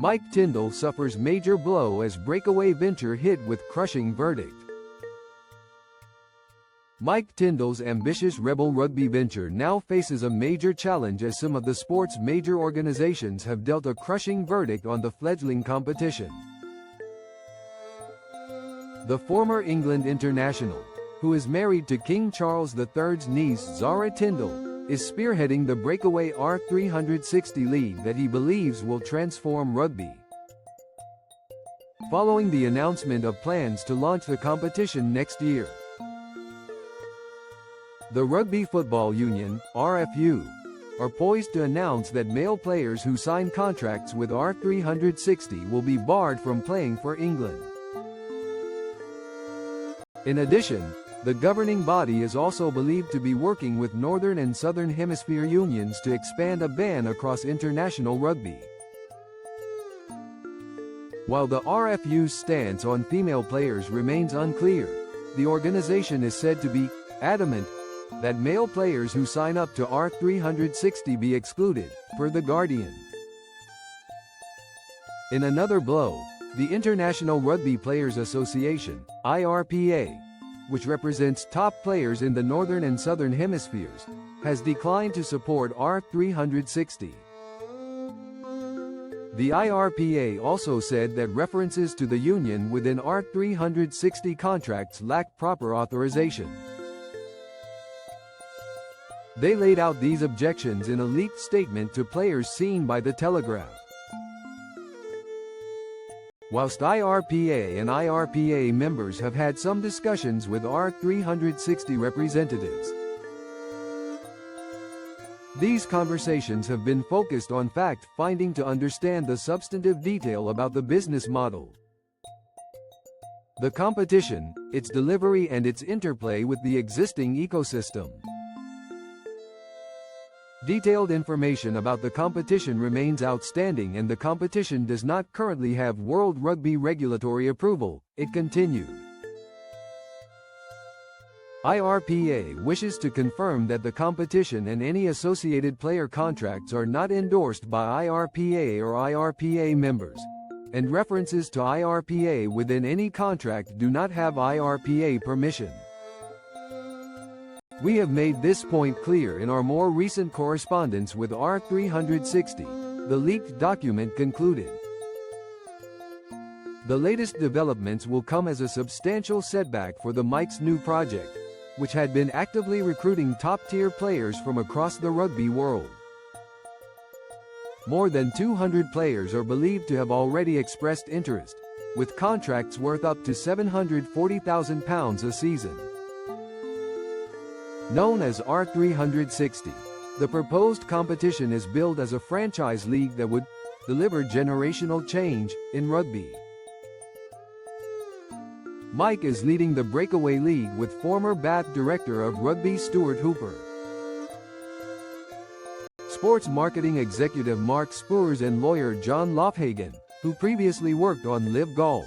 Mike Tindall suffers major blow as breakaway venture hit with crushing verdict. Mike Tindall's ambitious Rebel rugby venture now faces a major challenge as some of the sport's major organizations have dealt a crushing verdict on the fledgling competition. The former England international, who is married to King Charles III's niece Zara Tindall, is spearheading the breakaway R360 league that he believes will transform rugby. Following the announcement of plans to launch the competition next year, the Rugby Football Union, RFU, are poised to announce that male players who sign contracts with R360 will be barred from playing for England. In addition, the governing body is also believed to be working with Northern and Southern Hemisphere unions to expand a ban across international rugby. While the RFU's stance on female players remains unclear, the organization is said to be adamant that male players who sign up to R360 be excluded, per The Guardian. In another blow, the International Rugby Players Association, IRPA, which represents top players in the Northern and Southern Hemispheres, has declined to support R360. The IRPA also said that references to the union within R360 contracts lack proper authorization. They laid out these objections in a leaked statement to players seen by The Telegraph. Whilst IRPA and IRPA members have had some discussions with R360 representatives, these conversations have been focused on fact-finding to understand the substantive detail about the business model, the competition, its delivery and its interplay with the existing ecosystem. Detailed information about the competition remains outstanding and the competition does not currently have World Rugby regulatory approval, it continued. IRPA wishes to confirm that the competition and any associated player contracts are not endorsed by IRPA or IRPA members, and references to IRPA within any contract do not have IRPA permission. We have made this point clear in our more recent correspondence with R360, the leaked document concluded. The latest developments will come as a substantial setback for the Mike's new project, which had been actively recruiting top-tier players from across the rugby world. More than 200 players are believed to have already expressed interest, with contracts worth up to £740,000 a season. Known as R360, the proposed competition is billed as a franchise league that would deliver generational change in rugby. Mike is leading the breakaway league with former Bath director of rugby Stuart Hooper, sports marketing executive Mark Spurs and lawyer John Lofhagen, who previously worked on Live Golf.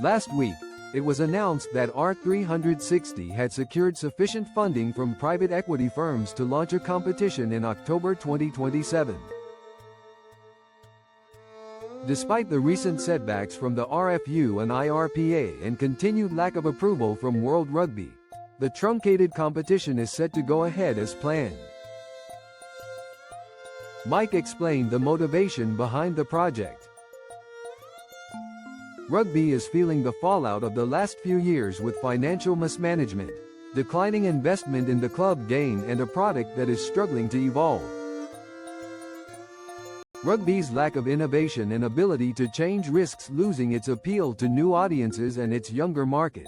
Last week, it was announced that R360 had secured sufficient funding from private equity firms to launch a competition in October 2027. Despite the recent setbacks from the RFU and IRPA and continued lack of approval from World Rugby, the truncated competition is set to go ahead as planned. Mike explained the motivation behind the project. Rugby is feeling the fallout of the last few years with financial mismanagement, declining investment in the club game and a product that is struggling to evolve. Rugby's lack of innovation and ability to change risks losing its appeal to new audiences and its younger market.